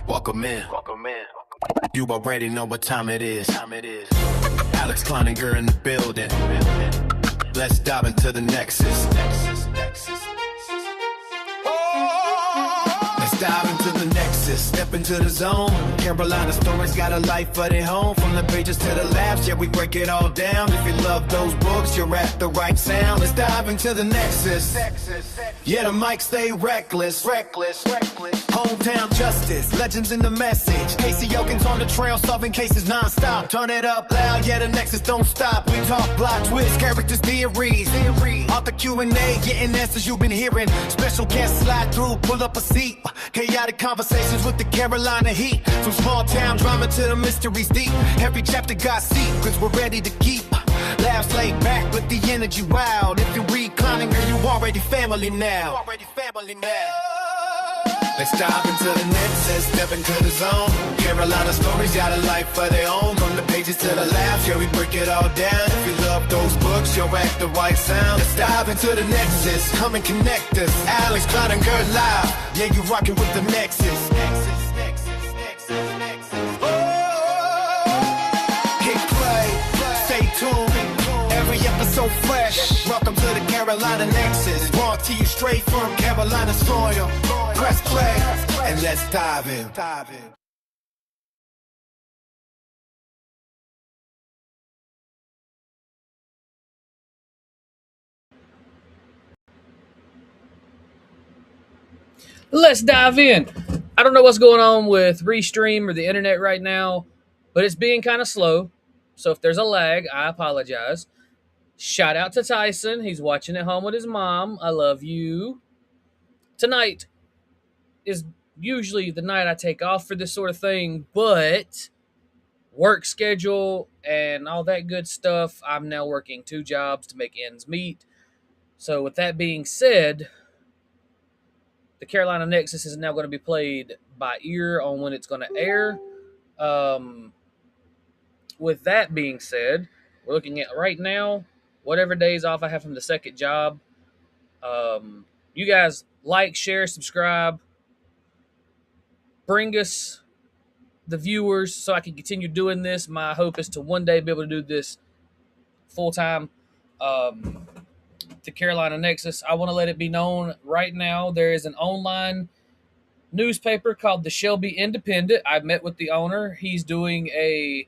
Welcome in. You already know what time it is. Alex Kleininger in the building. Let's dive into the Nexus. Let's dive into the Nexus. Step into the zone. Carolina stories got a life of their home. From the pages to the labs, yeah, we break it all down. If you love those books, you're at the right sound. Let's dive into the Nexus. Yeah, the mic stay reckless. Hometown justice, legends in the message. Casey Elkins on the trail, solving cases non-stop. Turn it up loud, yeah, the Nexus don't stop. We talk block twist, characters, theories. Off the Q&A, getting answers you've been hearing. Special guests slide through, pull up a seat. Chaotic conversations with the Carolina heat. From small town drama to the mysteries deep. Every chapter got secrets we're ready to keep. Laughs laid back, but the energy wild. If you read Kleininger, you already family now. Let's dive into the Nexus, step into the zone. Carolina stories got a life of their own. From the pages to the labs, yeah, we break it all down. If you love those books, you're at the right sound. Let's dive into the Nexus, come and connect us. Alex Kleininger live, yeah, you rockin' with the Nexus. Hit play, stay tuned. Every episode fresh. Welcome to the Carolina Nexus. Brought to you straight from Carolina soil. Press play and let's dive in. Let's dive in. I don't know what's going on with Restream or the internet right now, but it's being kind of slow. So if there's a lag, I apologize. Shout out to Tyson. He's watching at home with his mom. I love you. Tonight is usually the night I take off for this sort of thing, but work schedule and all that good stuff, I'm now working 2 jobs to make ends meet. So with that being said, the Carolina Nexus is now going to be played by ear on when it's going to air. With that being said, we're looking at right now, whatever days off I have from the second job. You guys like, share, subscribe. Bring us the viewers so I can continue doing this. My hope is to one day be able to do this full time. The Carolina Nexus, I want to let it be known right now, there is an online newspaper called the Shelby Independent. I met with the owner. He's doing a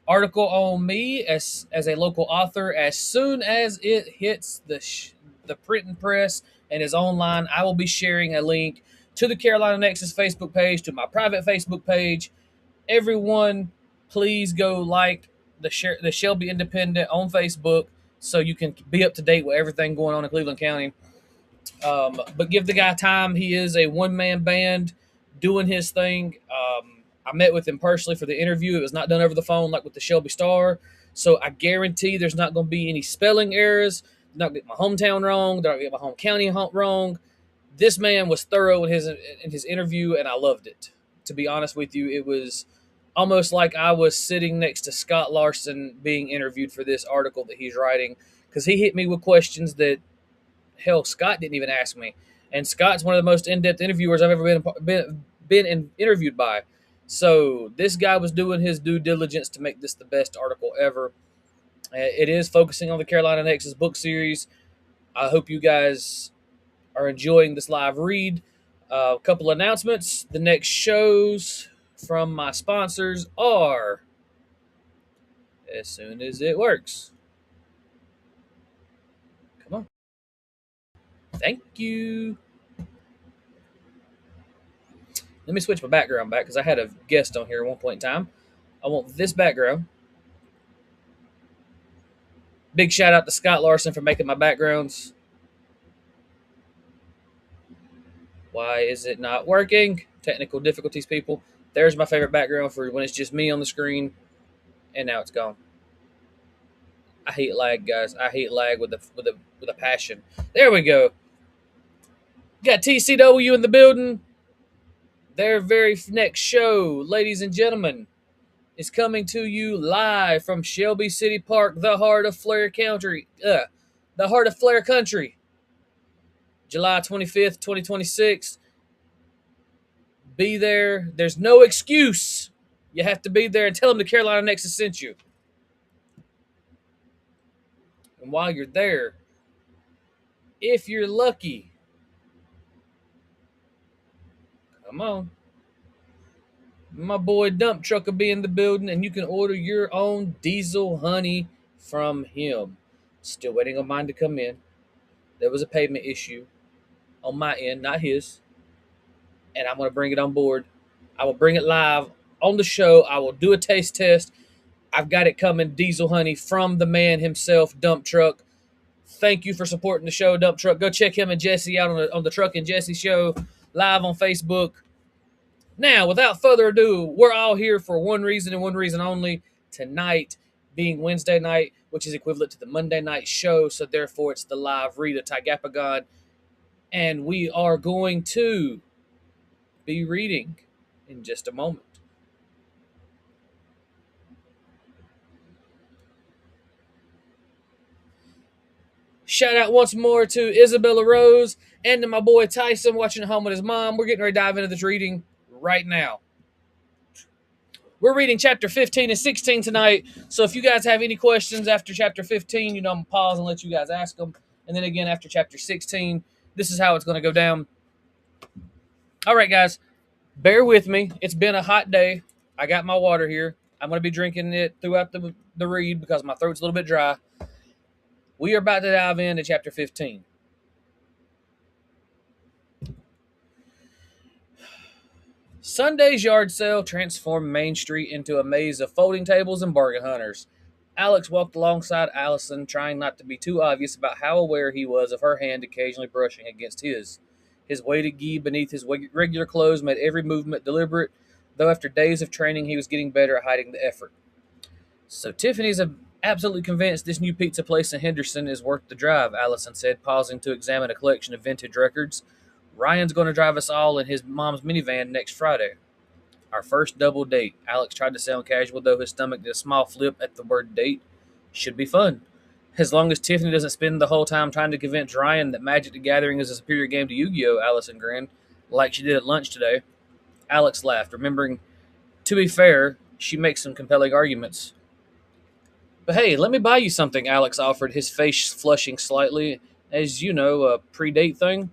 article on me as a local author. As soon as it hits the printing press and is online, I will be sharing a link to the Carolina Nexus Facebook page, to my private Facebook page. Everyone, please go like the Shelby Independent on Facebook so you can be up to date with everything going on in Cleveland County. But give the guy time. He is a one-man band doing his thing. I met with him personally for the interview. It was not done over the phone like with the Shelby Star. So I guarantee there's not going to be any spelling errors. They're not going to get my hometown wrong. They're not going to get my home county wrong. This man was thorough in his interview, and I loved it. To be honest with you, it was almost like I was sitting next to Scott Larson being interviewed for this article that he's writing, because he hit me with questions that, hell, Scott didn't even ask me. And Scott's one of the most in-depth interviewers I've ever been interviewed by. So this guy was doing his due diligence to make this the best article ever. It is focusing on the Carolina Nexus book series. I hope you guys are enjoying this live read. A couple announcements. The next shows from my sponsors are, as soon as it works. Come on. Thank you. Let me switch my background back because I had a guest on here at one point in time. I want this background. Big shout out to Scott Larson for making my backgrounds. Why is it not working? Technical difficulties, people. There's my favorite background for when it's just me on the screen. And now it's gone. I hate lag, guys. I hate lag with a passion. There we go. Got TCW in the building. Their very next show, ladies and gentlemen, is coming to you live from Shelby City Park, the heart of Flair County. the heart of Flair Country, July 25th, 2026. Be there. There's no excuse. You have to be there and tell them the Carolina Nexus sent you. And while you're there, if you're lucky, come on. My boy Dump Truck will be in the building, and you can order your own diesel honey from him. Still waiting on mine to come in. There was a payment issue on my end, not his. And I'm going to bring it on board. I will bring it live on the show. I will do a taste test. I've got it coming, diesel honey from the man himself, Dump Truck. Thank you for supporting the show, Dump Truck. Go check him and Jesse out on the Truck and Jesse show live on Facebook. Now, without further ado, we're all here for one reason and one reason only. Tonight being Wednesday night, which is equivalent to the Monday night show, so therefore it's the live read of Tigapagon. And we are going to be reading in just a moment. Shout out once more to Isabella Rose and to my boy Tyson watching at home with his mom. We're getting ready to dive into this reading right now. We're reading chapter 15 and 16 tonight. So if you guys have any questions after chapter 15, I'm going to pause and let you guys ask them. And then again, after chapter 16, this is how it's going to go down. All right, guys, bear with me. It's been a hot day. I got my water here. I'm going to be drinking it throughout the read because my throat's a little bit dry. We are about to dive into chapter 15. Sunday's yard sale transformed Main Street into a maze of folding tables and bargain hunters. Alex walked alongside Allison, trying not to be too obvious about how aware he was of her hand occasionally brushing against his. His weighted gi beneath his regular clothes made every movement deliberate, though after days of training he was getting better at hiding the effort. So Tiffany's absolutely convinced this new pizza place in Henderson is worth the drive, Allison said, pausing to examine a collection of vintage records. Ryan's going to drive us all in his mom's minivan next Friday. Our first double date. Alex tried to sound casual, though his stomach did a small flip at the word date. Should be fun. As long as Tiffany doesn't spend the whole time trying to convince Ryan that Magic the Gathering is a superior game to Yu-Gi-Oh!, Allison grinned, like she did at lunch today. Alex laughed, remembering, to be fair, she makes some compelling arguments. But hey, let me buy you something, Alex offered, his face flushing slightly. As you know, a pre-date thing.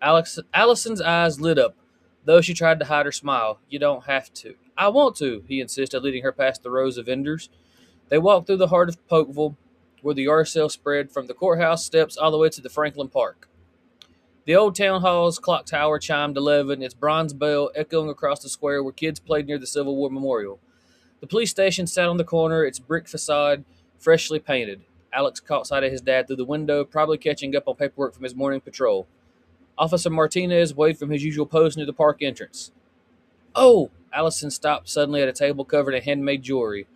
Allison's eyes lit up, though she tried to hide her smile. You don't have to. I want to, he insisted, leading her past the rows of vendors. They walked through the heart of Pokeville, where the yard sale spread from the courthouse steps all the way to the Franklin Park. The old town hall's clock tower chimed 11, its bronze bell echoing across the square where kids played near the Civil War Memorial. The police station sat on the corner, its brick facade freshly painted. Alex caught sight of his dad through the window, probably catching up on paperwork from his morning patrol. Officer Martinez waved from his usual post near the park entrance. Oh! Allison stopped suddenly at a table covered in handmade jewelry.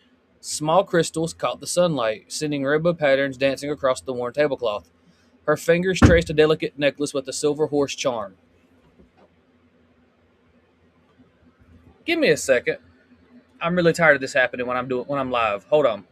Small crystals caught the sunlight, sending rainbow patterns dancing across the worn tablecloth. Her fingers traced a delicate necklace with a silver horse charm. Give me a second. I'm really tired of this happening when I'm live. Hold on.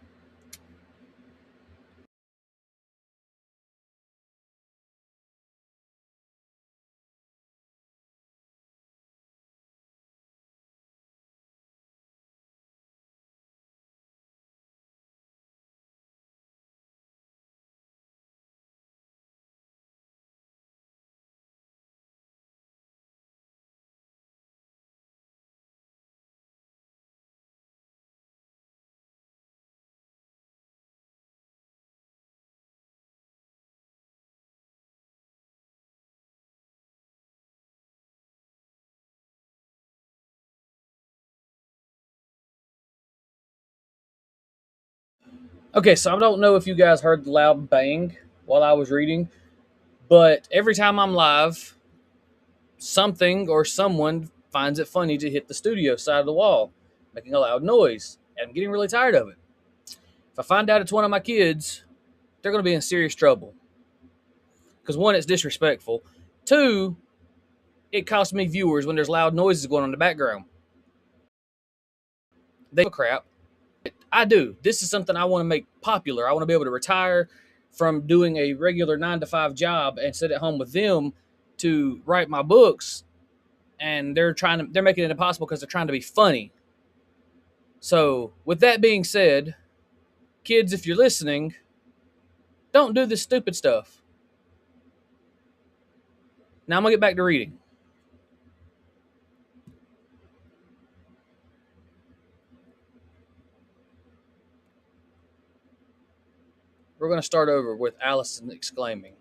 Okay, so I don't know if you guys heard the loud bang while I was reading, but every time I'm live, something or someone finds it funny to hit the studio side of the wall, making a loud noise, and I'm getting really tired of it. If I find out it's one of my kids, they're going to be in serious trouble. Because one, it's disrespectful. Two, it costs me viewers when there's loud noises going on in the background. They give a crap. I do. This is something I want to make popular. I want to be able to retire from doing a regular 9 to 5 job and sit at home with them to write my books, and they're making it impossible because they're trying to be funny. So, with that being said, kids, if you're listening, don't do this stupid stuff. Now I'm gonna get back to reading. We're gonna start over with Allison exclaiming,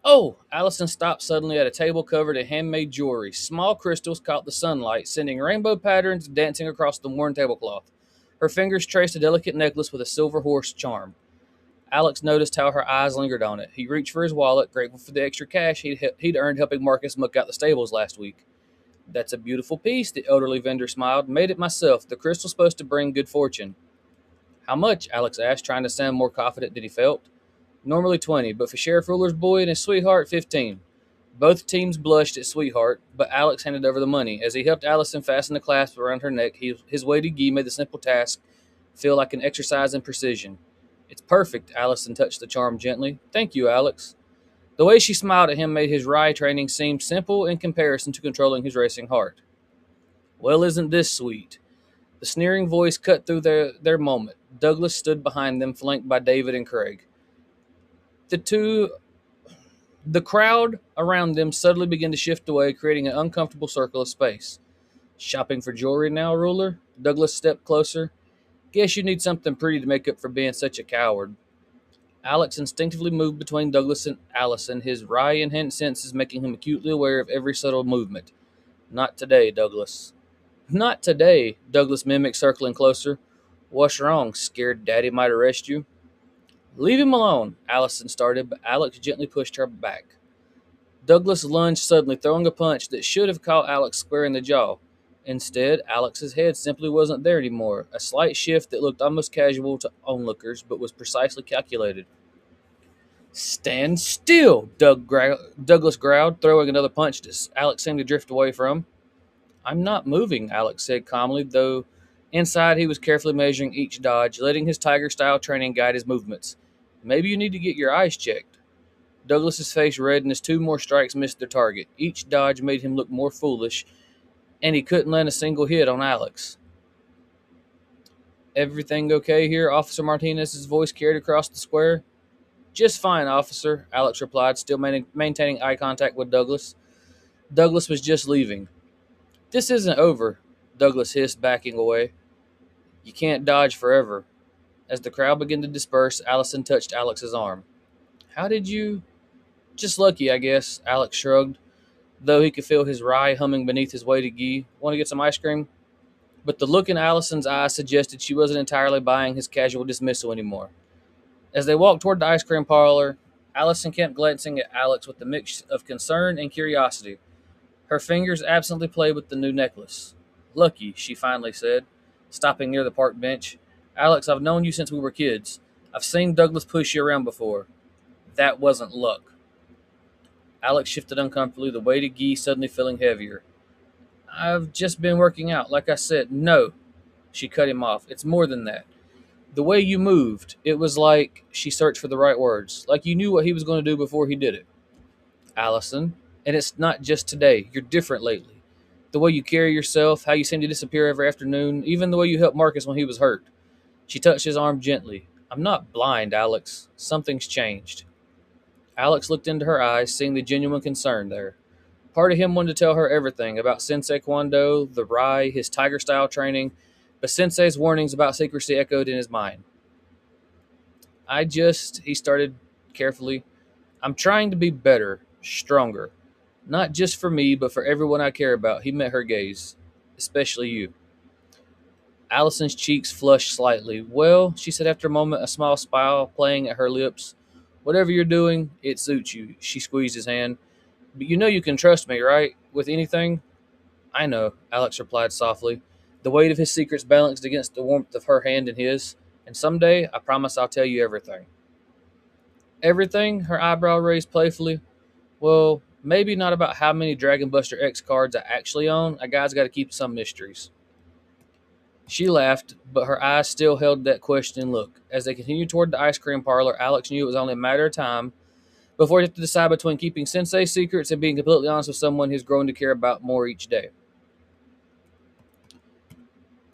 "Oh!" Allison stopped suddenly at a table covered in handmade jewelry. Small crystals caught the sunlight, sending rainbow patterns dancing across the worn tablecloth. Her fingers traced a delicate necklace with a silver horse charm. Alex noticed how her eyes lingered on it. He reached for his wallet, grateful for the extra cash he'd earned helping Marcus muck out the stables last week. "That's a beautiful piece," the elderly vendor smiled. "Made it myself. The crystal's supposed to bring good fortune." "How much?" Alex asked, trying to sound more confident than he felt. "Normally 20, but for Sheriff Ruler's boy and his sweetheart, 15. Both teams blushed at sweetheart, but Alex handed over the money. As he helped Allison fasten the clasp around her neck, his weighty gi made the simple task feel like an exercise in precision. "It's perfect." Allison touched the charm gently. "Thank you, Alex." The way she smiled at him made his rye training seem simple in comparison to controlling his racing heart. "Well, isn't this sweet?" The sneering voice cut through their moment. Douglas stood behind them, flanked by David and Craig. The crowd around them suddenly began to shift away, creating an uncomfortable circle of space. "Shopping for jewelry now, Ruler?" Douglas stepped closer. "Guess you need something pretty to make up for being such a coward." Alex instinctively moved between Douglas and Allison, his rye-enhanced senses making him acutely aware of every subtle movement. "Not today, Douglas." "Not today," Douglas mimicked, circling closer. "What's wrong? Scared Daddy might arrest you?" "Leave him alone," Allison started, but Alex gently pushed her back. Douglas lunged suddenly, throwing a punch that should have caught Alex square in the jaw. Instead, Alex's head simply wasn't there anymore, a slight shift that looked almost casual to onlookers, but was precisely calculated. "Stand still," Douglas growled, throwing another punch that Alex seemed to drift away from. "I'm not moving," Alex said calmly, though inside he was carefully measuring each dodge, letting his tiger-style training guide his movements. "Maybe you need to get your eyes checked." Douglas's face reddened as 2 more strikes missed their target. Each dodge made him look more foolish, and he couldn't land a single hit on Alex. "Everything okay here?" Officer Martinez's voice carried across the square. "Just fine, officer," Alex replied, still maintaining eye contact with Douglas. Douglas was just leaving. "This isn't over," Douglas hissed, backing away. "You can't dodge forever." As the crowd began to disperse, Allison touched Alex's arm. "How did you—" "Just lucky, I guess," Alex shrugged, though he could feel his rye humming beneath his weighted gi. "Want to get some ice cream?" But the look in Allison's eyes suggested she wasn't entirely buying his casual dismissal anymore. As they walked toward the ice cream parlor, Allison kept glancing at Alex with a mix of concern and curiosity. Her fingers absently played with the new necklace. "Lucky," she finally said, stopping near the park bench. "Alex, I've known you since we were kids. I've seen Douglas push you around before. That wasn't luck." Alex shifted uncomfortably, the weighted gi suddenly feeling heavier. "I've just been working out, like I said." "No," she cut him off. "It's more than that. The way you moved, it was like," she searched for the right words, "like you knew what he was going to do before he did it." "Allison, and it's not just today. You're different lately. The way you carry yourself, how you seem to disappear every afternoon, even the way you helped Marcus when he was hurt." She touched his arm gently. "I'm not blind, Alex. Something's changed." Alex looked into her eyes, seeing the genuine concern there. Part of him wanted to tell her everything about Sensei Kwando, the Rai, his tiger-style training, but Sensei's warnings about secrecy echoed in his mind. He started carefully, "I'm trying to be better, stronger. Not just for me, but for everyone I care about." He met her gaze. "Especially you." Allison's cheeks flushed slightly. "Well," she said after a moment, a small smile playing at her lips, "whatever you're doing, it suits you." She squeezed his hand. "But you know you can trust me, right? With anything?" "I know," Alex replied softly. The weight of his secrets balanced against the warmth of her hand in his. "And someday, I promise I'll tell you everything." "Everything?" Her eyebrow raised playfully. "Well, maybe not about how many Dragon Buster X cards I actually own. A guy's got to keep some mysteries." She laughed, but her eyes still held that questioning look. As they continued toward the ice cream parlor, Alex knew it was only a matter of time before he had to decide between keeping Sensei's secrets and being completely honest with someone he's grown to care about more each day.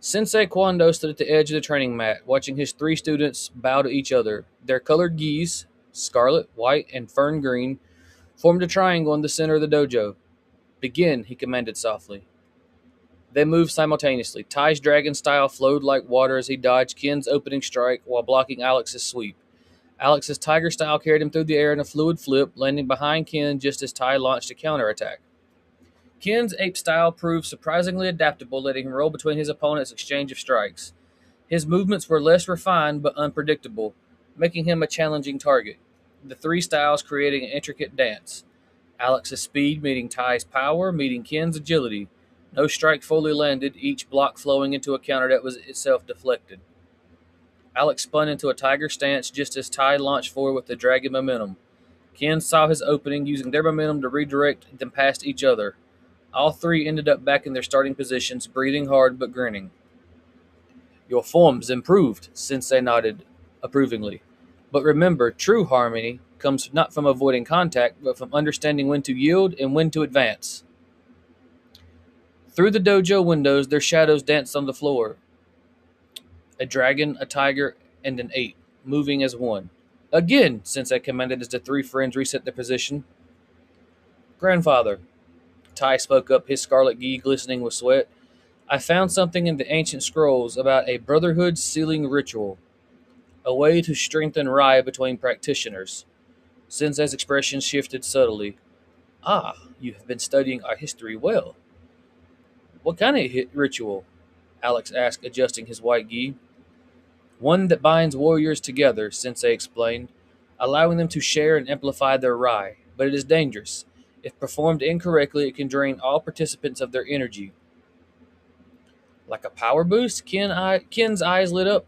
Sensei Kwando stood at the edge of the training mat, watching his three students bow to each other. Their colored gis, scarlet, white, and fern green, formed a triangle in the center of the dojo. Begin, he commanded softly. They moved simultaneously. Tai's dragon style flowed like water as he dodged Ken's opening strike while blocking Alex's sweep. Alex's tiger style carried him through the air in a fluid flip, landing behind Ken just as Tai launched a counterattack. Ken's ape style proved surprisingly adaptable, letting him roll between his opponent's exchange of strikes. His movements were less refined but unpredictable, making him a challenging target. The three styles creating an intricate dance. Alex's speed meeting Tai's power, meeting Ken's agility. No strike fully landed, each block flowing into a counter that was itself deflected. Alex spun into a tiger stance just as Tai launched forward with the dragon momentum. Ken saw his opening, using their momentum to redirect them past each other. All three ended up back in their starting positions, breathing hard but grinning. Your form's improved, Sensei nodded approvingly. But remember, true harmony comes not from avoiding contact, but from understanding when to yield and when to advance. Through the dojo windows, their shadows danced on the floor. A dragon, a tiger, and an ape, moving as one. Again, Sensei commanded as the three friends reset their position. Grandfather, Tai spoke up, his scarlet gi glistening with sweat. I found something in the ancient scrolls about a brotherhood sealing ritual, a way to strengthen Rai between practitioners. Sensei's expression shifted subtly. Ah, you have been studying our history well. What kind of ritual? Alex asked, adjusting his white gi. One that binds warriors together, Sensei explained, allowing them to share and amplify their Rai. But it is dangerous. If performed incorrectly, it can drain all participants of their energy. Like a power boost? Ken's eyes lit up.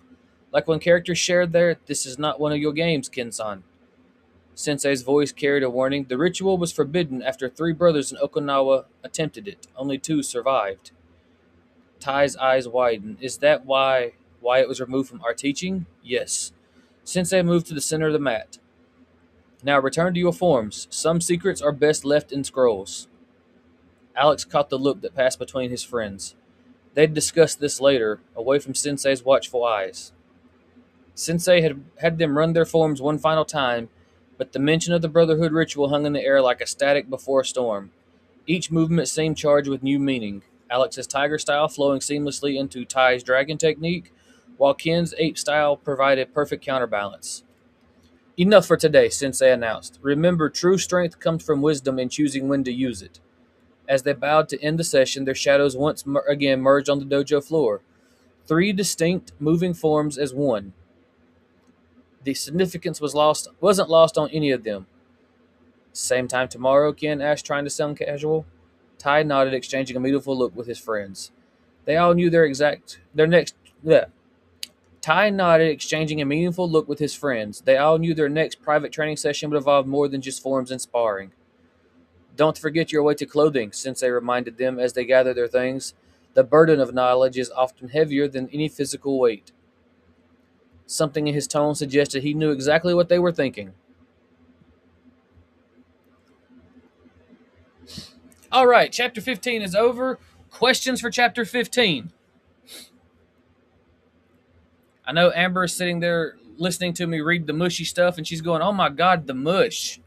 Like when characters shared their, this is not one of your games, Ken-san. Sensei's voice carried a warning. The ritual was forbidden after three brothers in Okinawa attempted it. Only two survived. Tai's eyes widened. Is that why it was removed from our teaching? Yes. Sensei moved to the center of the mat. Now return to your forms. Some secrets are best left in scrolls. Alex caught the look that passed between his friends. They'd discuss this later, away from Sensei's watchful eyes. Sensei had them run their forms one final time, but the mention of the Brotherhood ritual hung in the air like a static before a storm. Each movement seemed charged with new meaning. Alex's tiger style flowing seamlessly into Tai's dragon technique, while Ken's ape style provided perfect counterbalance. Enough for today, Sensei announced. Remember, true strength comes from wisdom in choosing when to use it. As they bowed to end the session, their shadows once again merged on the dojo floor. Three distinct, moving forms as one. The significance wasn't lost on any of them. Same time tomorrow, Ken asked, trying to sound casual. Tai nodded, exchanging a meaningful look with his friends. They all knew their next. Yeah. Tai nodded, exchanging a meaningful look with his friends. They all knew their next private training session would involve more than just forms and sparring. Don't forget your way to clothing, Sensei reminded them as they gathered their things. The burden of knowledge is often heavier than any physical weight. Something in his tone suggested he knew exactly what they were thinking. All right, chapter 15 is over. Questions for chapter 15? I know Amber is sitting there listening to me read the mushy stuff, and she's going, oh my God, the mush.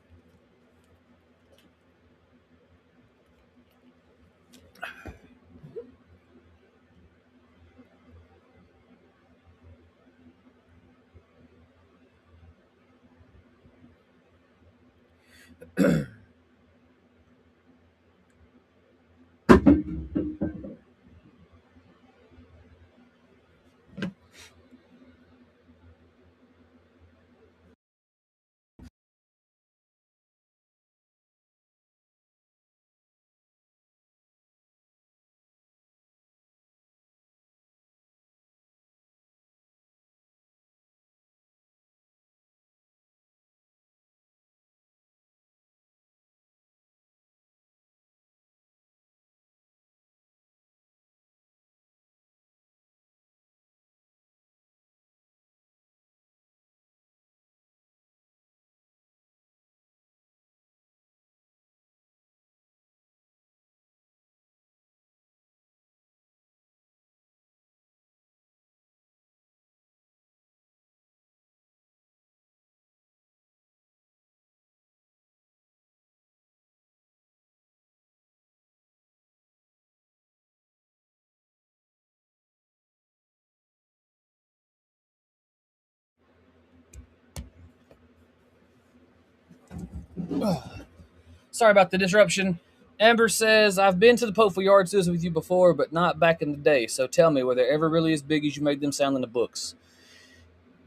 Sorry about the disruption. Amber says, I've been to the Popeful Yard sales with you before, but not back in the day. So tell me, were they ever really as big as you made them sound in the books?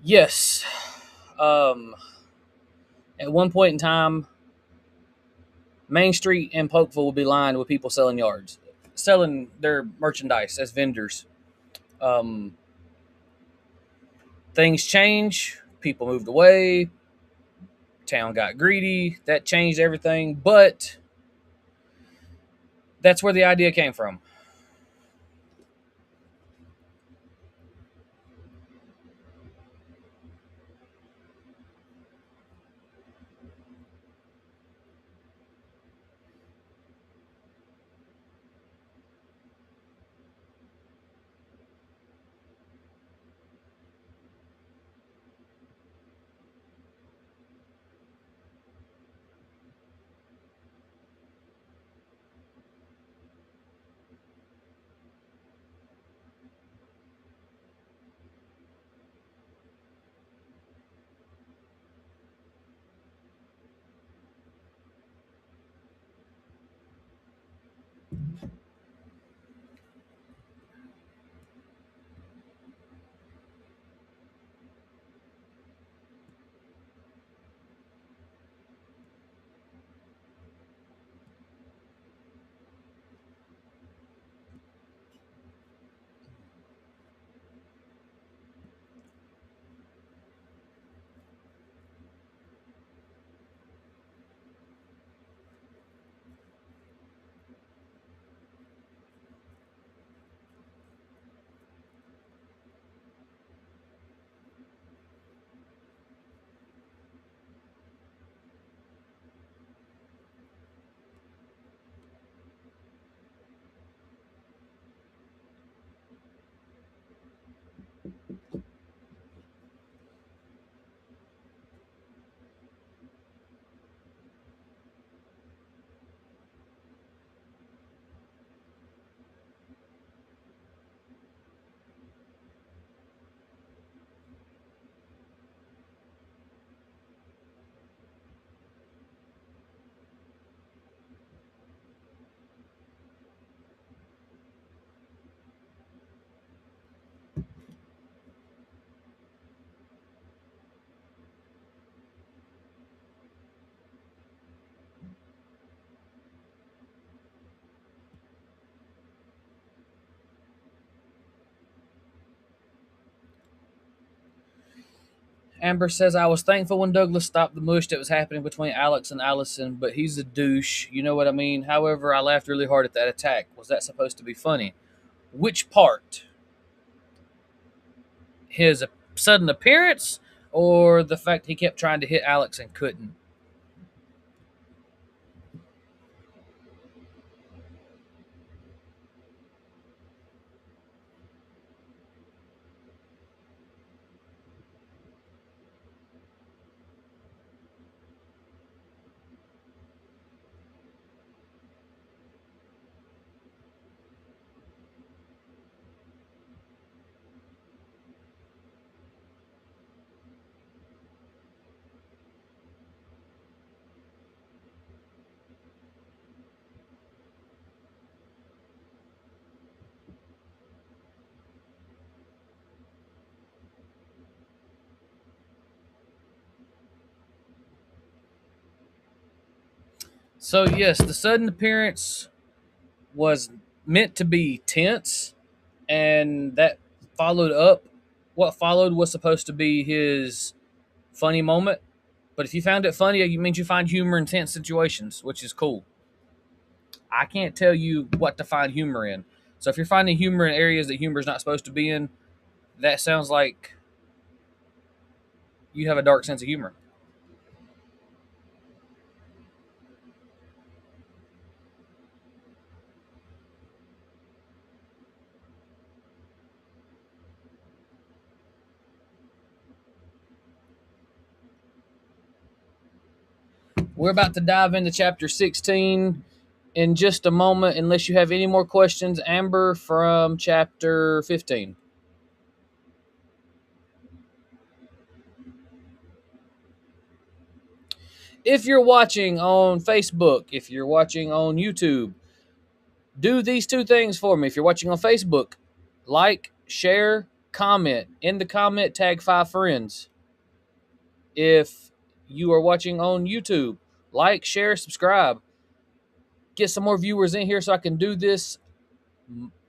Yes. At one point in time, Main Street and Popeful would be lined with people selling yards, selling their merchandise as vendors. Um, Things change. People moved away. Town got greedy. That changed everything. But that's where the idea came from. Amber says, I was thankful when Douglas stopped the mush that was happening between Alex and Allison, but he's a douche. You know what I mean? However, I laughed really hard at that attack. Was that supposed to be funny? Which part? His sudden appearance or the fact he kept trying to hit Alex and couldn't? So, yes, the sudden appearance was meant to be tense, and that followed up. What followed was supposed to be his funny moment. But if you found it funny, it means you find humor in tense situations, which is cool. I can't tell you what to find humor in. So if you're finding humor in areas that humor is not supposed to be in, that sounds like you have a dark sense of humor. We're about to dive into chapter 16 in just a moment, unless you have any more questions, Amber, from chapter 15. If you're watching on Facebook, if you're watching on YouTube, do these two things for me. If you're watching on Facebook, like, share, comment. In the comment, tag 5 friends. If you are watching on YouTube, like, share, subscribe. Get some more viewers in here so I can do this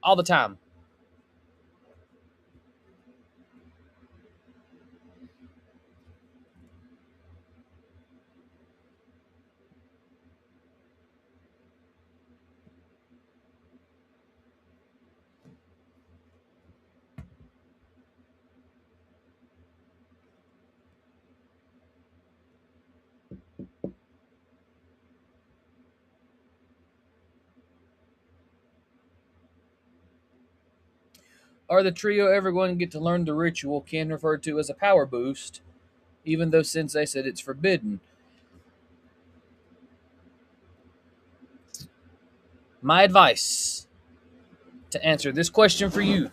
all the time. Are the trio ever going to get to learn the ritual Ken referred to as a power boost, even though Sensei said it's forbidden? My advice to answer this question for you: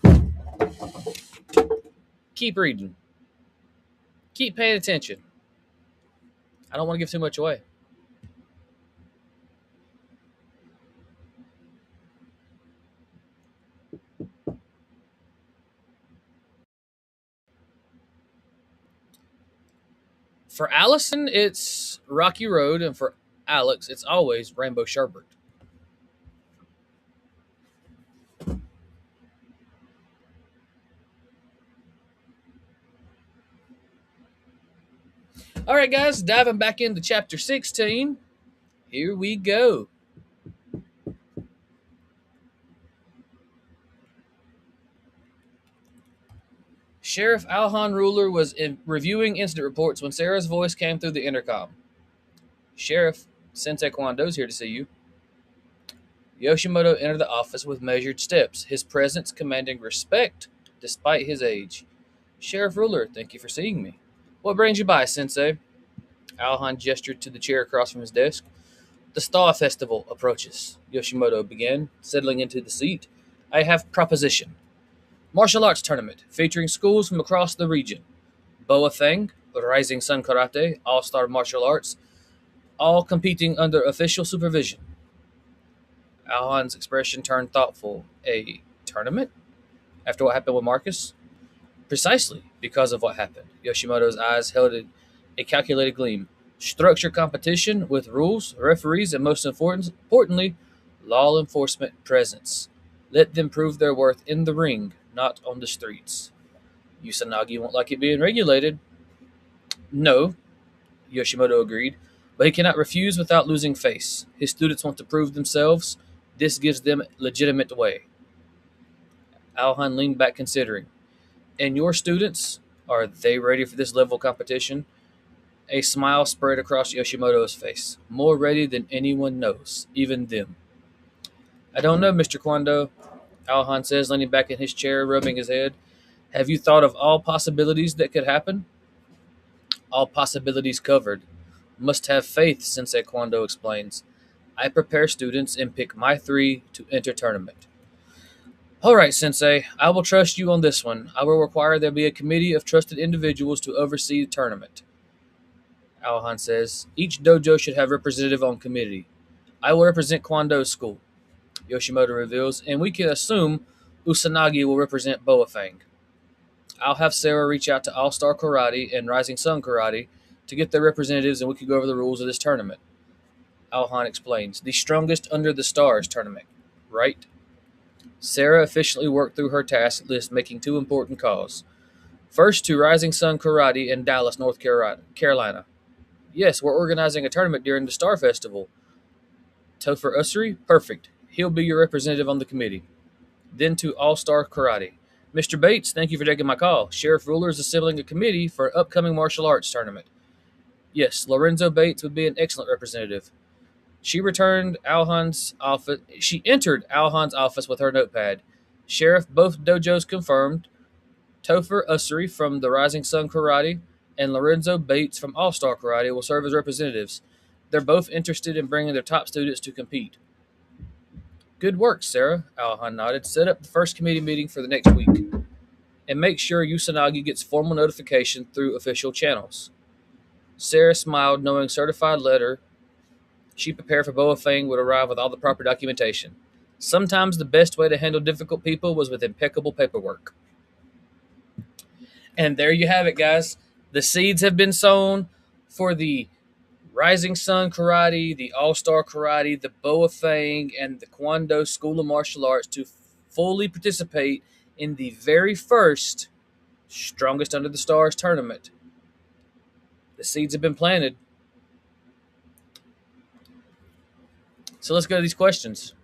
keep reading, keep paying attention. I don't want to give too much away. For Allison, it's Rocky Road, and for Alex, it's always Rainbow Sherbet. All right, guys, diving back into chapter 16. Here we go. Sheriff Alhan Ruler was reviewing incident reports when Sarah's voice came through the intercom. Sheriff, Sensei Kwando's here to see you. Yoshimoto entered the office with measured steps, his presence commanding respect despite his age. Sheriff Ruler, thank you for seeing me. What brings you by, Sensei? Alhan gestured to the chair across from his desk. The Star Festival approaches, Yoshimoto began, settling into the seat. I have proposition. Martial arts tournament featuring schools from across the region. Boa Feng, Rising Sun Karate, All-Star Martial Arts, all competing under official supervision. Alhan's expression turned thoughtful. A tournament? After what happened with Marcus? Precisely because of what happened. Yoshimoto's eyes held a calculated gleam. Structured competition with rules, referees, and most importantly, law enforcement presence. Let them prove their worth in the ring, not on the streets. Usanagi won't like it being regulated. No, Yoshimoto agreed, but he cannot refuse without losing face. His students want to prove themselves. This gives them legitimate way. Alhan leaned back considering. And your students, are they ready for this level of competition? A smile spread across Yoshimoto's face. More ready than anyone knows, even them. I don't know, Mr. Kwando, Alhan says, leaning back in his chair, rubbing his head. Have you thought of all possibilities that could happen? All possibilities covered. Must have faith, Sensei Kwando explains. I prepare students and pick my 3 to enter tournament. All right, Sensei, I will trust you on this one. I will require there be a committee of trusted individuals to oversee the tournament. Alhan says, each dojo should have a representative on committee. I will represent Kwando's school, Yoshimoto reveals, and we can assume Usanagi will represent Boa Fang. I'll have Sarah reach out to All-Star Karate and Rising Sun Karate to get their representatives, and we can go over the rules of this tournament. Alhan explains, the strongest under the stars tournament, right? Sarah efficiently worked through her task list, making 2 important calls. First to Rising Sun Karate in Dallas, North Carolina. Yes, we're organizing a tournament during the Star Festival. Topher Usri? Perfect. He'll be your representative on the committee. Then to All-Star Karate. Mr. Bates, thank you for taking my call. Sheriff Ruler is assembling a committee for an upcoming martial arts tournament. Yes, Lorenzo Bates would be an excellent representative. She entered Alhan's office with her notepad. Sheriff, both dojos confirmed. Topher Usri from the Rising Sun Karate and Lorenzo Bates from All-Star Karate will serve as representatives. They're both interested in bringing their top students to compete. Good work, Sarah, Alhan nodded. Set up the first committee meeting for the next week. And make sure Usanagi gets formal notification through official channels. Sarah smiled, knowing certified letter she prepared for Boa Fang would arrive with all the proper documentation. Sometimes the best way to handle difficult people was with impeccable paperwork. And there you have it, guys. The seeds have been sown for the Rising Sun Karate, the All Star Karate, the Boa Fang, and the Kwando School of Martial Arts to fully participate in the very first Strongest Under the Stars tournament. The seeds have been planted. So let's go to these questions.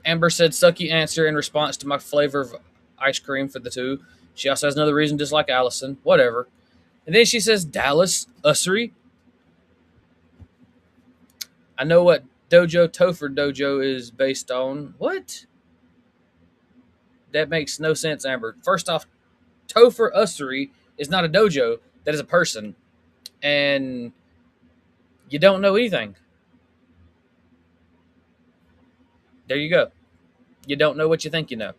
Amber said, sucky answer in response to my flavor of ice cream for the two. She also has another reason to dislike Allison. Whatever. And then she says, Dallas, Ussery. I know what dojo Topher Dojo is based on. What? That makes no sense, Amber. First off, Topher Ussery is not a dojo. That is a person. And you don't know anything. There you go. You don't know what you think you know.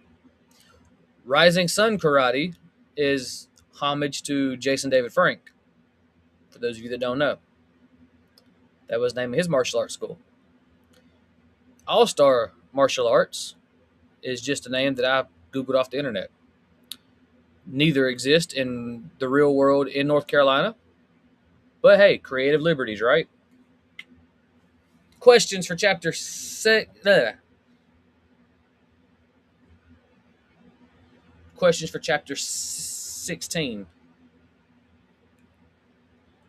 Rising Sun Karate is homage to Jason David Frank. For those of you that don't know, that was the name of his martial arts school. All Star Martial Arts is just a name that I Googled off the internet. Neither exist in the real world in North Carolina. But hey, creative liberties, right? Questions for chapter 6. Questions for chapter 16.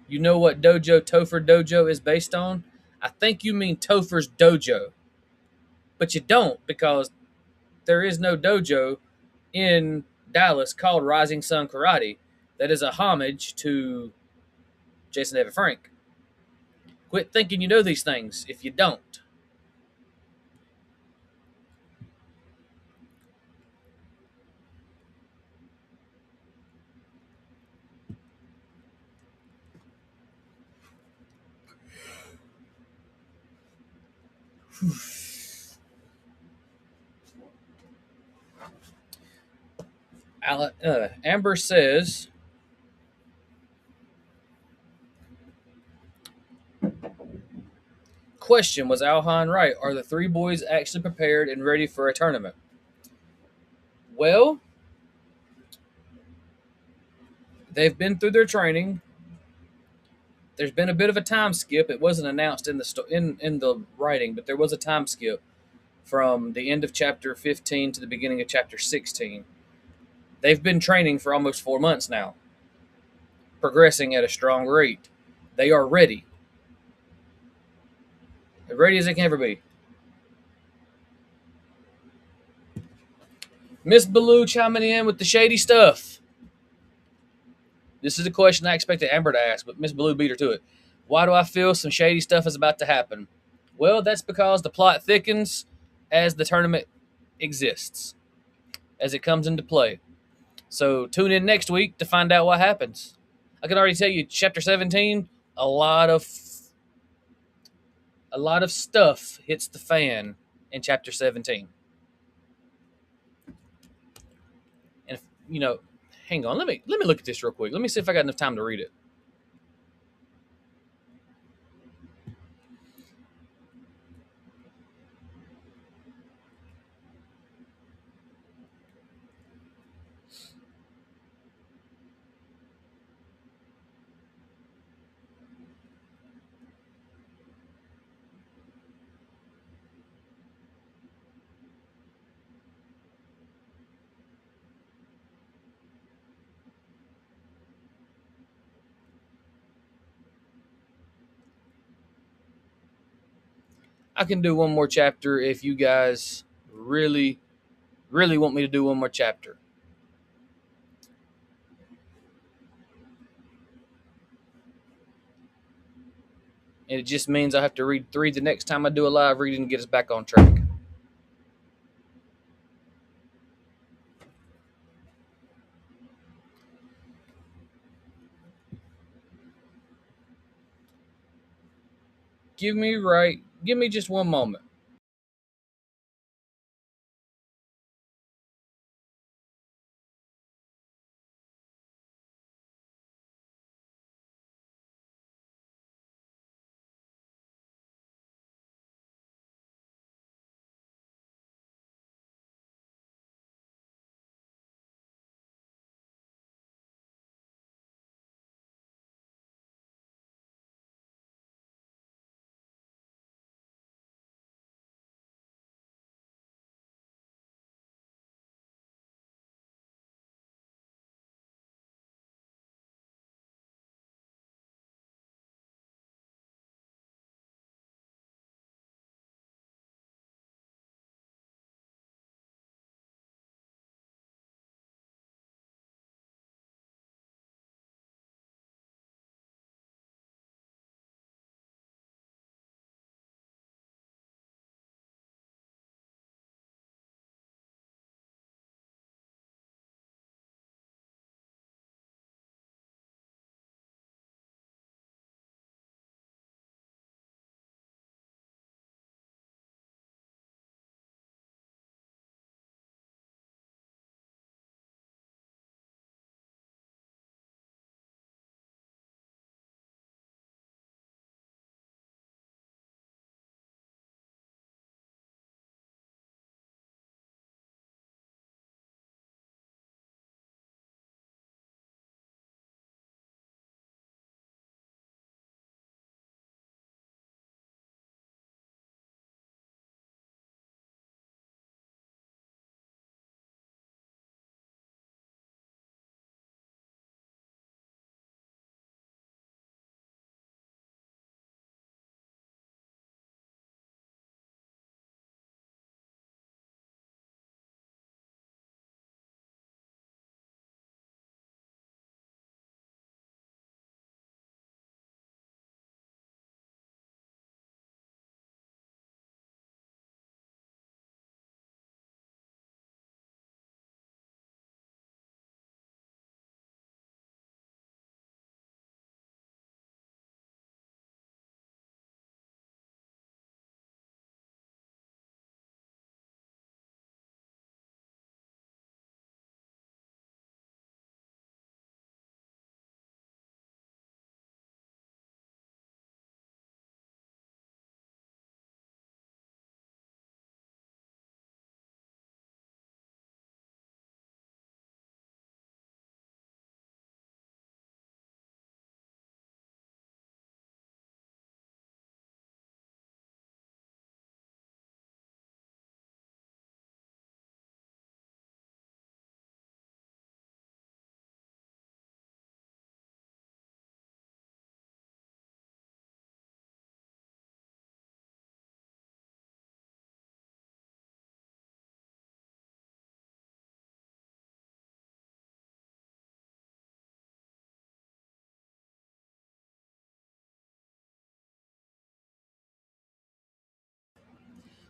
You know what dojo Topher Dojo is based on? I think you mean Topher's Dojo. But you don't, because there is no dojo in Dallas called Rising Sun Karate that is a homage to Jason David Frank. Quit thinking you know these things if you don't. Amber says, question, was Alhan right? Are the three boys actually prepared and ready for a tournament? Well, they've been through their training. There's been a bit of a time skip. It wasn't announced in the writing, but there was a time skip from the end of chapter 15 to the beginning of chapter 16. They've been training for almost 4 months now, progressing at a strong rate. They are ready. As ready as they can ever be. Miss Baloo chiming in with the shady stuff. This is a question I expected Amber to ask, but Miss Baloo beat her to it. Why do I feel some shady stuff is about to happen? Well, that's because the plot thickens as the tournament exists, as it comes into play. So tune in next week to find out what happens. I can already tell you, chapter 17, a lot of stuff hits the fan in chapter 17. And hang on, let me look at this real quick. Let me see if I got enough time to read it. I can do one more chapter if you guys really, really want me to do one more chapter. And it just means I have to read 3 the next time I do a live reading to get us back on track. Give me just one moment.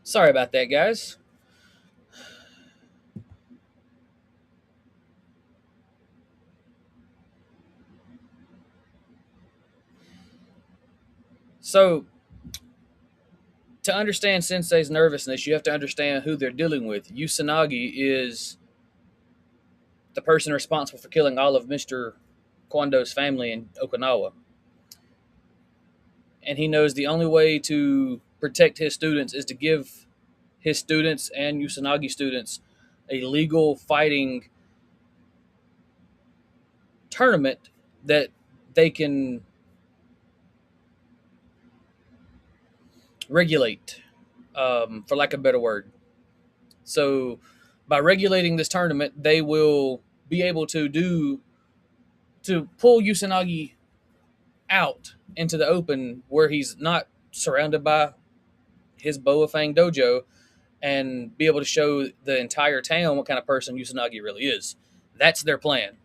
Sorry about that, guys. So, to understand Sensei's nervousness, you have to understand who they're dealing with. Usanagi is the person responsible for killing all of Mr. Kwando's family in Okinawa. And he knows the only way to protect his students is to give his students and Usanagi students a legal fighting tournament that they can regulate, for lack of a better word. So, by regulating this tournament, they will be able to pull Usanagi out into the open where he's not surrounded by his Boa Fang dojo and be able to show the entire town what kind of person Usanagi really is. That's their plan.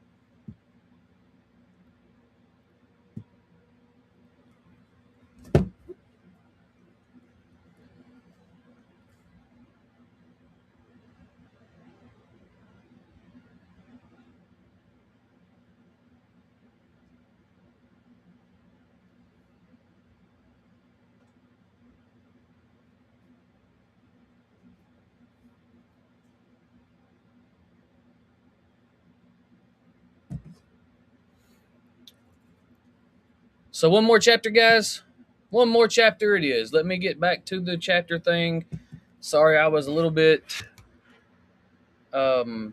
So one more chapter, guys. One more chapter it is. Let me get back to the chapter thing. Sorry, I was a little bit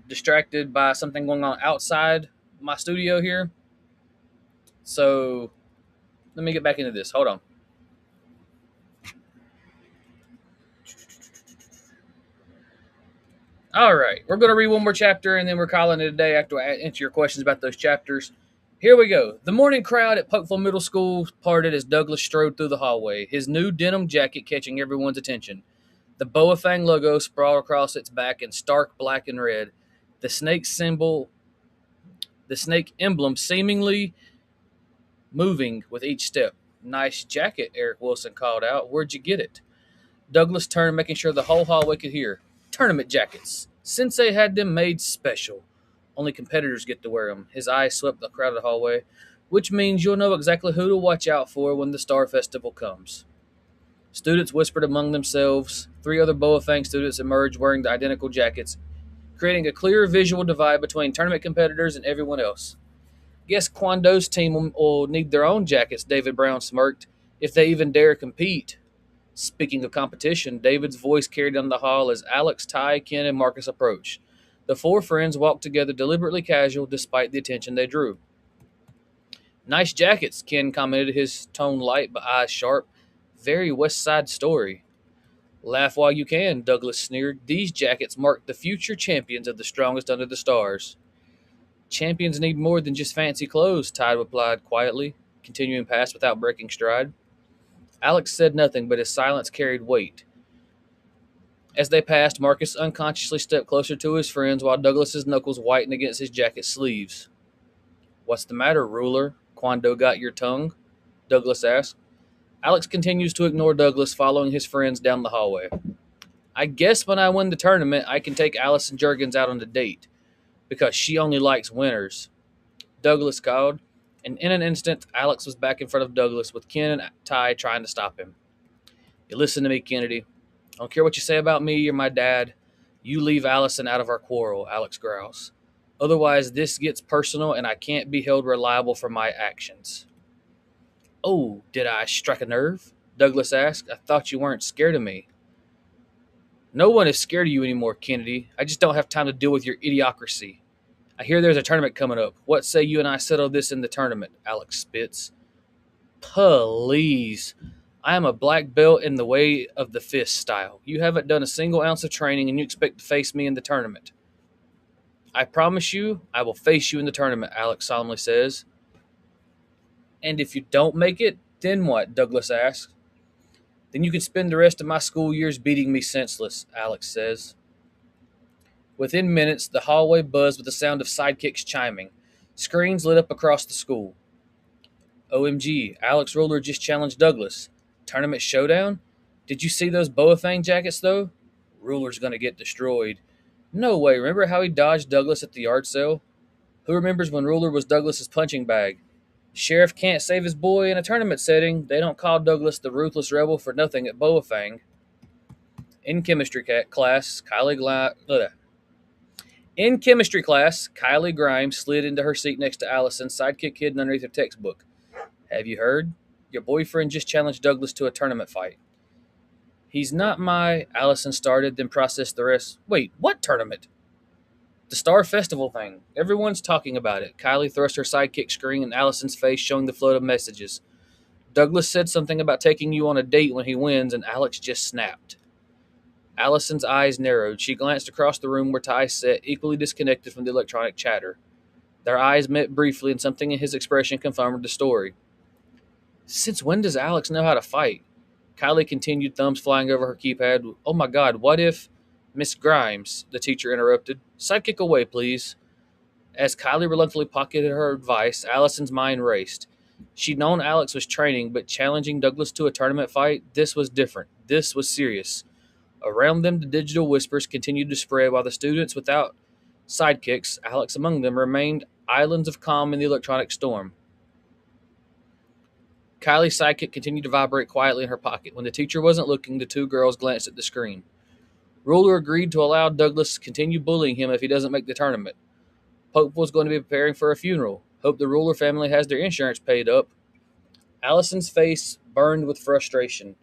distracted by something going on outside my studio here. So let me get back into this. Hold on. All right, we're going to read one more chapter and then we're calling it a day after I answer your questions about those chapters. Here we go. The morning crowd at Pokeville Middle School parted as Douglas strode through the hallway, his new denim jacket catching everyone's attention. The Boa Fang logo sprawled across its back in stark black and red. The snake symbol, the snake emblem seemingly moving with each step. Nice jacket, Eric Wilson called out. Where'd you get it? Douglas turned, making sure the whole hallway could hear. Tournament jackets. Sensei had them made special. Only competitors get to wear them. His eyes swept the crowded hallway, which means you'll know exactly who to watch out for when the Star Festival comes. Students whispered among themselves. 3 other Boa Fang students emerged wearing the identical jackets, creating a clear visual divide between tournament competitors and everyone else. Guess Kwando's team will need their own jackets, David Brown smirked, if they even dare compete. Speaking of competition, David's voice carried down the hall as Alex, Ty, Ken, and Marcus approached. The 4 friends walked together deliberately casual despite the attention they drew. Nice jackets, Ken commented, his tone light but eyes sharp. Very West Side Story. Laugh while you can, Douglas sneered. These jackets mark the future champions of the strongest under the stars. Champions need more than just fancy clothes, Ty replied quietly, continuing past without breaking stride. Alex said nothing, but his silence carried weight. As they passed, Marcus unconsciously stepped closer to his friends while Douglas's knuckles whitened against his jacket sleeves. What's the matter, ruler? Kwando got your tongue? Douglas asked. Alex continues to ignore Douglas, following his friends down the hallway. I guess when I win the tournament, I can take Allison Jurgens out on a date, because she only likes winners. Douglas called, and in an instant, Alex was back in front of Douglas with Ken and Ty trying to stop him. You listen to me, Kennedy. I don't care what you say about me or my dad. You leave Allison out of our quarrel, Alex growls. Otherwise, this gets personal and I can't be held reliable for my actions. Oh, did I strike a nerve? Douglas asked. I thought you weren't scared of me. No one is scared of you anymore, Kennedy. I just don't have time to deal with your idiocracy. I hear there's a tournament coming up. What say you and I settle this in the tournament? Alex spits. Please. I am a black belt in the way of the fist style. You haven't done a single ounce of training and you expect to face me in the tournament. I promise you, I will face you in the tournament, Alex solemnly says. And if you don't make it, then what? Douglas asks. Then you can spend the rest of my school years beating me senseless, Alex says. Within minutes, the hallway buzzed with the sound of sidekicks chiming. Screens lit up across the school. OMG, Alex Ruler just challenged Douglas. Tournament showdown? Did you see those Boafang jackets, though? Ruler's gonna get destroyed. No way. Remember how he dodged Douglas at the yard sale? Who remembers when Ruler was Douglas's punching bag? Sheriff can't save his boy in a tournament setting. They don't call Douglas the ruthless rebel for nothing at Boafang. In chemistry class, Kylie Grimes slid into her seat next to Allison, sidekick hidden underneath her textbook. Have you heard? Your boyfriend just challenged Douglas to a tournament fight. He's not my... Allison started, then processed the rest. Wait, what tournament? The Star Festival thing. Everyone's talking about it. Kylie thrust her sidekick screen in Allison's face, showing the flood of messages. Douglas said something about taking you on a date when he wins, and Alex just snapped. Allison's eyes narrowed. She glanced across the room where Ty sat, equally disconnected from the electronic chatter. Their eyes met briefly, and something in his expression confirmed the story. Since when does Alex know how to fight? Kylie continued, thumbs flying over her keypad. Oh my God, what if... Miss Grimes, the teacher interrupted. Sidekick away, please. As Kylie reluctantly pocketed her advice, Allison's mind raced. She'd known Alex was training, but challenging Douglas to a tournament fight, this was different. This was serious. Around them, the digital whispers continued to spread while the students without sidekicks, Alex among them, remained islands of calm in the electronic storm. Kylie's sidekick continued to vibrate quietly in her pocket. When the teacher wasn't looking, the two girls glanced at the screen. Ruler agreed to allow Douglas to continue bullying him if he doesn't make the tournament. Pope was going to be preparing for a funeral. Hope the Ruler family has their insurance paid up. Allison's face burned with frustration.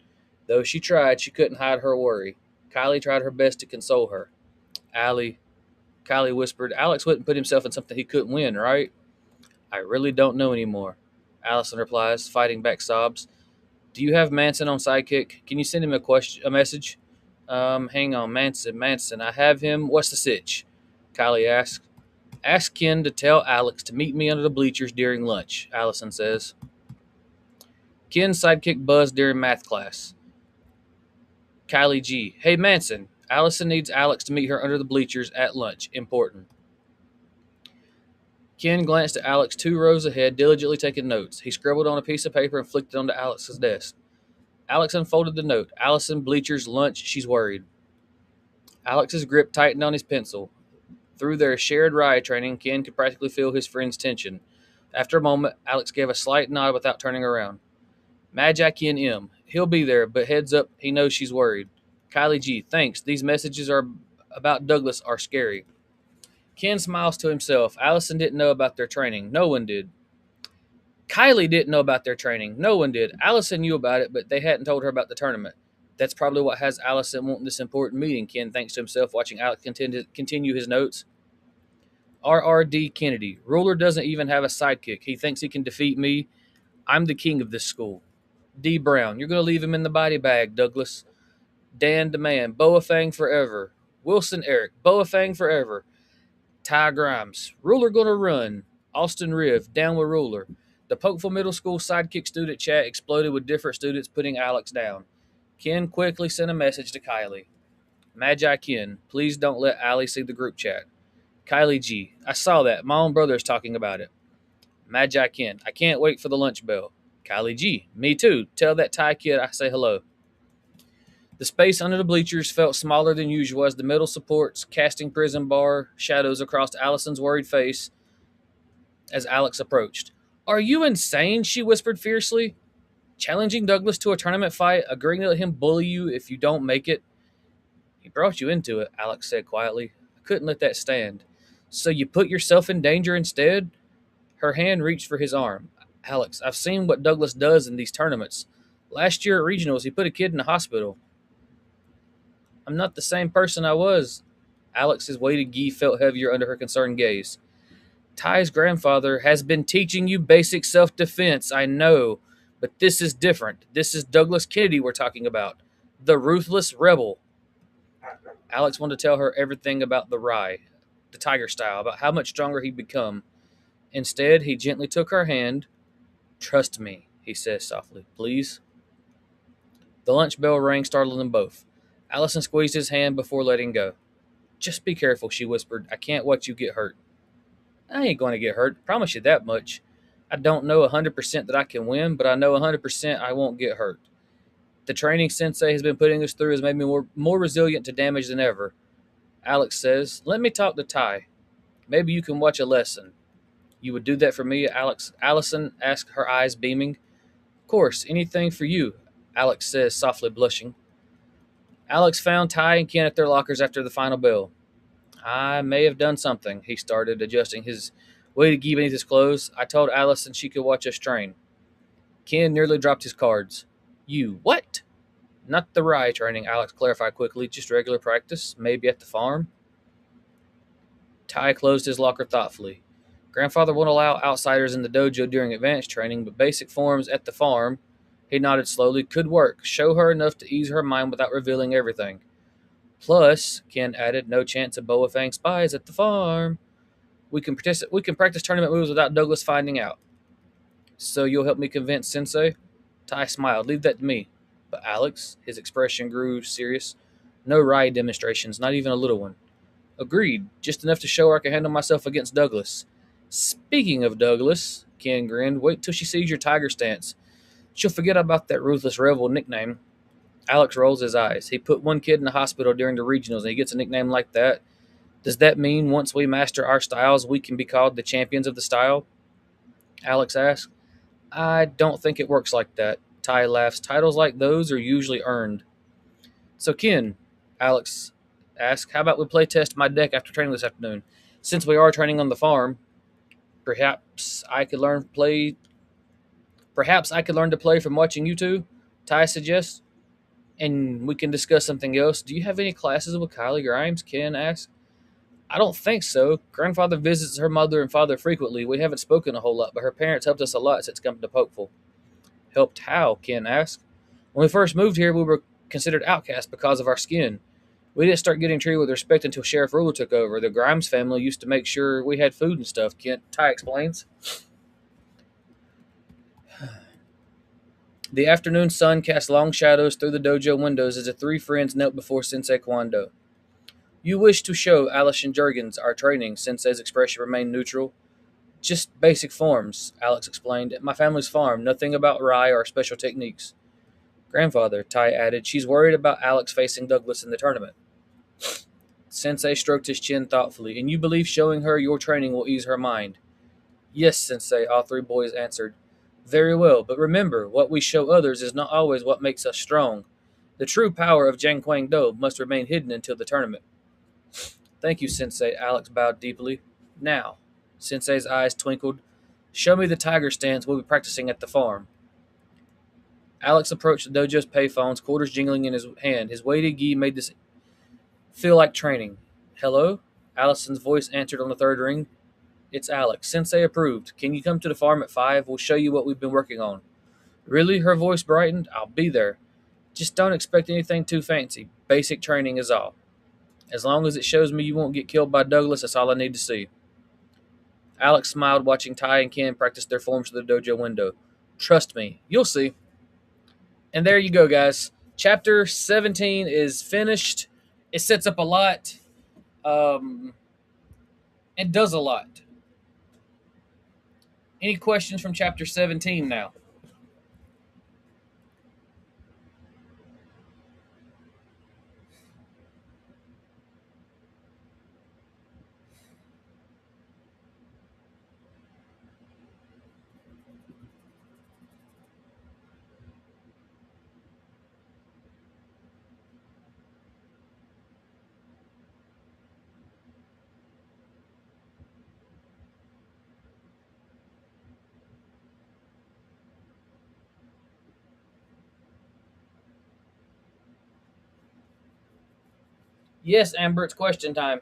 Though she tried, she couldn't hide her worry. Kylie tried her best to console her. Kylie whispered, Alex wouldn't put himself in something he couldn't win, right? I really don't know anymore. Allison replies, fighting back sobs. Do you have Manson on sidekick? Can you send him a message? Hang on, Manson, I have him. What's the sitch? Kylie asked. Ask Ken to tell Alex to meet me under the bleachers during lunch, Allison says. Ken's sidekick buzzed during math class. Kylie G. Hey, Manson. Allison needs Alex to meet her under the bleachers at lunch. Important. Ken glanced at Alex 2 rows ahead, diligently taking notes. He scribbled on a piece of paper and flicked it onto Alex's desk. Alex unfolded the note. Allison, bleachers, lunch, she's worried. Alex's grip tightened on his pencil. Through their shared riot training, Ken could practically feel his friend's tension. After a moment, Alex gave a slight nod without turning around. Magi Ken M. He'll be there, but heads up, he knows she's worried. Kylie G. Thanks. These messages about Douglas are scary. Ken smiles to himself. Allison didn't know about their training. No one did. Kylie didn't know about their training. No one did. Allison knew about it, but they hadn't told her about the tournament. That's probably what has Allison wanting this important meeting, Ken thinks to himself, watching Alex continue his notes. R.R.D. Kennedy. Ruler doesn't even have a sidekick. He thinks he can defeat me. I'm the king of this school. D. Brown. You're going to leave him in the body bag, Douglas. Dan Demand. Boafang forever. Wilson Eric. Boafang forever. Ty Grimes. Ruler going to run. Austin Riv. Down with Ruler. The Pokeville Middle School sidekick student chat exploded with different students putting Alex down. Ken quickly sent a message to Kylie. Magi Ken, please don't let Allie see the group chat. Kylie G, I saw that. My own brother's talking about it. Magi Ken, I can't wait for the lunch bell. Kylie G, me too. Tell that Ty kid I say hello. The space under the bleachers felt smaller than usual as the metal supports, casting prison bar shadows across Allison's worried face as Alex approached. Are you insane? She whispered fiercely. Challenging Douglas to a tournament fight, agreeing to let him bully you if you don't make it. He brought you into it, Alex said quietly. I couldn't let that stand. So you put yourself in danger instead? Her hand reached for his arm. Alex, I've seen what Douglas does in these tournaments. Last year at regionals, he put a kid in the hospital. I'm not the same person I was. Alex's weighted gi felt heavier under her concerned gaze. Ty's grandfather has been teaching you basic self-defense, I know. But this is different. This is Douglas Kennedy we're talking about. The ruthless rebel. Alex wanted to tell her everything about the Rye, the tiger style, about how much stronger he'd become. Instead, he gently took her hand. Trust me, he said softly. Please? The lunch bell rang, startling them both. Allison squeezed his hand before letting go. Just be careful, she whispered. I can't watch you get hurt. I ain't going to get hurt. Promise you that much. I don't know 100% that I can win, but I know 100% I won't get hurt. The training Sensei has been putting us through has made me more resilient to damage than ever. Alex says, let me talk to Ty. Maybe you can watch a lesson. You would do that for me, Alex? Allison asked, her eyes beaming. Of course, anything for you, Alex says, softly blushing. Alex found Ty and Ken at their lockers after the final bell. I may have done something, he started, adjusting his weighted gi beneath his clothes. I told Allison she could watch us train. Ken nearly dropped his cards. You what? Not the rye training, Alex clarified quickly, just regular practice, maybe at the farm. Ty closed his locker thoughtfully. Grandfather won't allow outsiders in the dojo during advanced training, but basic forms at the farm, he nodded slowly, could work. Show her enough to ease her mind without revealing everything. Plus, Ken added, no chance of Boa Fang spies at the farm. We can practice tournament moves without Douglas finding out. So you'll help me convince Sensei? Ty smiled. Leave that to me. But Alex, his expression grew serious. No riot demonstrations, not even a little one. Agreed. Just enough to show her I can handle myself against Douglas. Speaking of Douglas, Ken grinned, wait till she sees your tiger stance. She'll forget about that ruthless rebel nickname. Alex rolls his eyes. He put one kid in the hospital during the regionals and he gets a nickname like that. Does that mean once we master our styles, we can be called the champions of the style? Alex asked. I don't think it works like that. Ty laughs. Titles like those are usually earned. So, Ken, Alex asked, how about we play test my deck after training this afternoon? Since we are training on the farm, perhaps I could learn to play from watching you two, Ty suggests. And we can discuss something else. Do you have any classes with Kylie Grimes? Ken asked. I don't think so. Grandfather visits her mother and father frequently. We haven't spoken a whole lot, but her parents helped us a lot since coming to Pokeful. Helped how? Ken asked. When we first moved here, we were considered outcasts because of our skin. We didn't start getting treated with respect until Sheriff Ruler took over. The Grimes family used to make sure we had food and stuff, Ty explains. The afternoon sun cast long shadows through the dojo windows as the three friends knelt before Sensei Kwando. You wish to show Allison Jurgens our training, Sensei's expression remained neutral. Just basic forms, Alex explained. At my family's farm, nothing about Rai or special techniques. Grandfather, Ty added, she's worried about Alex facing Douglas in the tournament. Sensei stroked his chin thoughtfully. And you believe showing her your training will ease her mind? Yes, Sensei, all three boys answered. Very well, but remember, what we show others is not always what makes us strong. The true power of Jiang Quang Do must remain hidden until the tournament. Thank you, Sensei, Alex bowed deeply. Now, Sensei's eyes twinkled. Show me the tiger stance we'll be practicing at the farm. Alex approached the dojo's payphones, quarters jingling in his hand. His weighted gi made this feel like training. Hello? Allison's voice answered on the third ring. It's Alex. Sensei approved. Can you come to the farm at 5? We'll show you what we've been working on. Really? Her voice brightened. I'll be there. Just don't expect anything too fancy. Basic training is all. As long as it shows me you won't get killed by Douglas, that's all I need to see. Alex smiled, watching Ty and Ken practice their forms through the dojo window. Trust me, you'll see. And there you go, guys. Chapter 17 is finished. It sets up a lot. It does a lot. Any questions from Chapter 17 now? Yes, Amber, it's question time.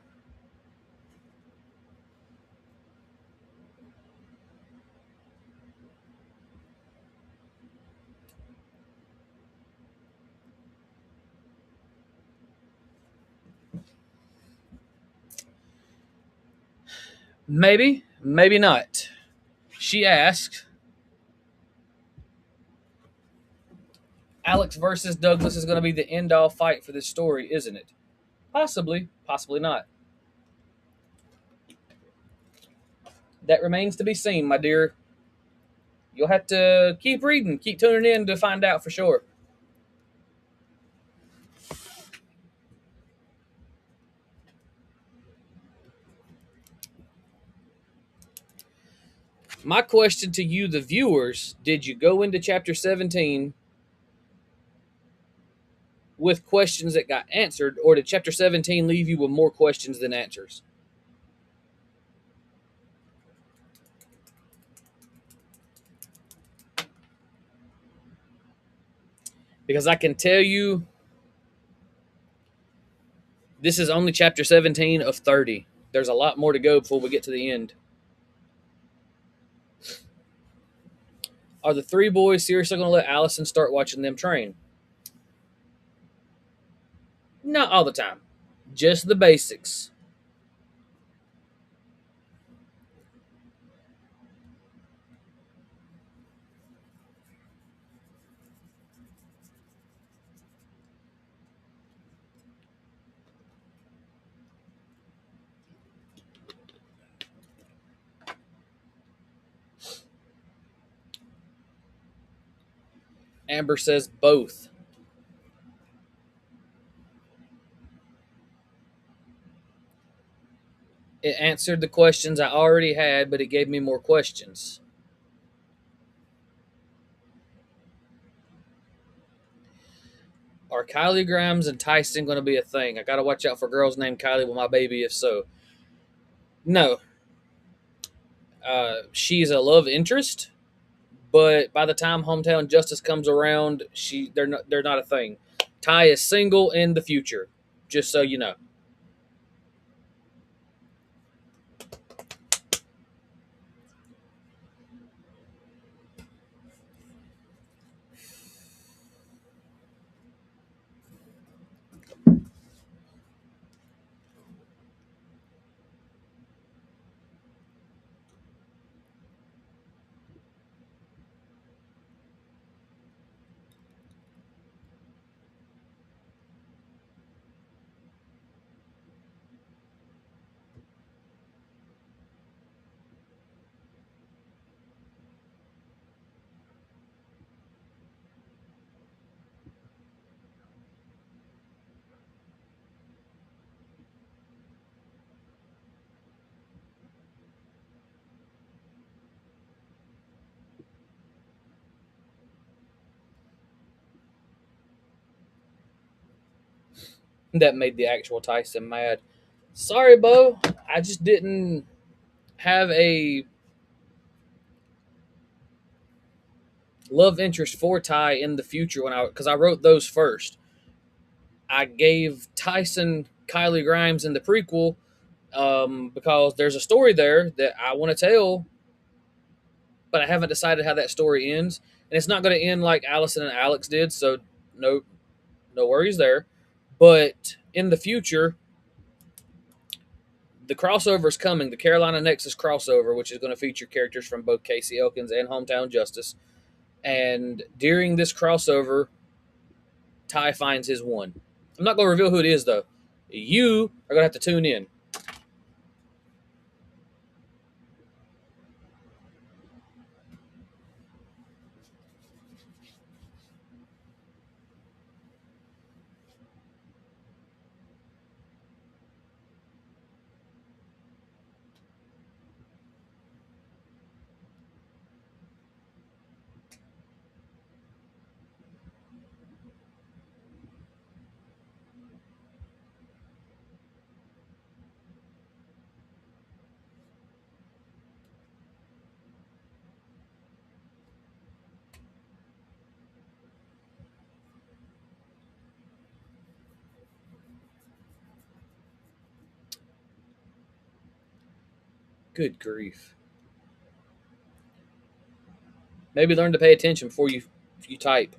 Maybe, maybe not. She asked, Alex versus Douglas is going to be the end-all fight for this story, isn't it? Possibly, possibly not. That remains to be seen, my dear. You'll have to keep reading, keep tuning in to find out for sure. My question to you, the viewers, did you go into chapter 17 with questions that got answered, or did chapter 17 leave you with more questions than answers? Because I can tell you, this is only chapter 17 of 30. There's a lot more to go before we get to the end. Are the three boys seriously going to let Allison start watching them train? Not all the time. Just the basics. Amber says both. It answered the questions I already had, but it gave me more questions. Are Kylie Grimes and Tyson going to be a thing? I got to watch out for girls named Kylie with my baby, if so. No. She's a love interest, but by the time Hometown Justice comes around, they're not a thing. Ty is single in the future, just so you know. That made the actual Tyson mad. Sorry, Bo. I just didn't have a love interest for Ty in the future because I wrote those first. I gave Tyson Kylie Grimes in the prequel because there's a story there that I want to tell, but I haven't decided how that story ends, and it's not going to end like Allison and Alex did. So no worries there. But in the future, the crossover is coming, the Carolina Nexus crossover, which is going to feature characters from both Casey Elkins and Hometown Justice. And during this crossover, Ty finds his one. I'm not going to reveal who it is, though. You are going to have to tune in. Good grief. Maybe learn to pay attention before you type.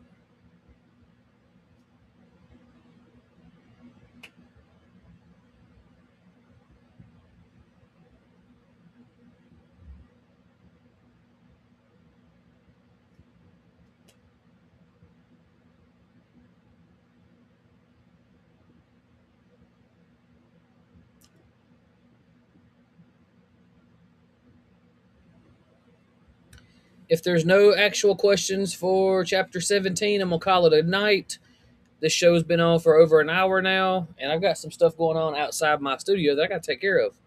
If there's no actual questions for Chapter 17, I'm going to call it a night. This show's been on for over an hour now, and I've got some stuff going on outside my studio that I got to take care of.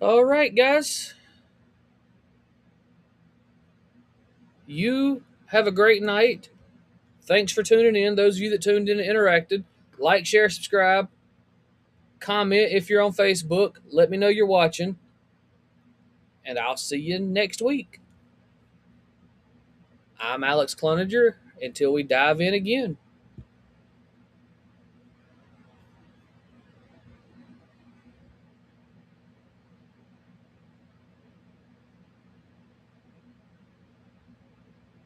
All right, guys. You have a great night. Thanks for tuning in. Those of you that tuned in and interacted, like, share, subscribe, comment if you're on Facebook. Let me know you're watching. And I'll see you next week. I'm Alex Cloninger. Until we dive in again.